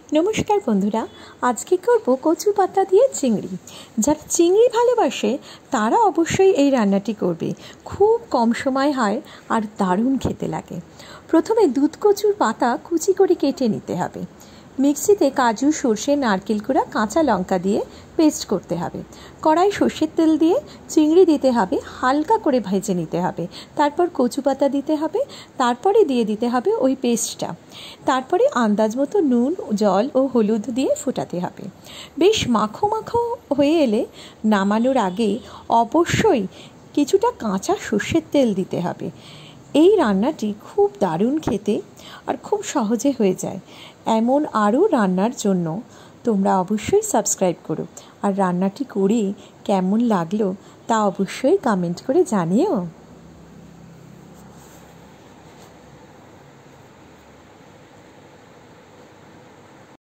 नमस्कार बंधुरा आज के करब कचु पाता दिए चिंगड़ी। যারা চিংড়ি ভালোবাসে তারা অবশ্যই এই রান্নাটি করবে। খুব কম সময় হয় আর দারুণ খেতে লাগে। প্রথমে দুধ কচুর পাতা কুচি করে কেটে নিতে হবে। মিক্সিতে কাজু, সর্ষে, নারকেল কুড়া, কাঁচা লঙ্কা দিয়ে পেস্ট করতে হবে। কড়াই সর্ষের তেল দিয়ে চিংড়ি দিতে হবে, হালকা করে ভেজে নিতে হবে। তারপর কচু পাতা দিতে হবে, তারপরে দিয়ে দিতে হবে ওই পেস্টটা। তারপরে আন্দাজ মতো নুন, জল ও হলুদ দিয়ে ফোটাতে হবে। বেশ মাখো মাখো হয়ে এলে নামানোর আগে অবশ্যই কিছুটা কাঁচা সর্ষের তেল দিতে হবে। এই রান্নাটি খুব দারুণ খেতে আর খুব সহজে হয়ে যায়। এমন আরও রান্নার জন্য তোমরা অবশ্যই সাবস্ক্রাইব করো, আর রান্নাটি করে কেমন লাগলো তা অবশ্যই কমেন্ট করে জানিও।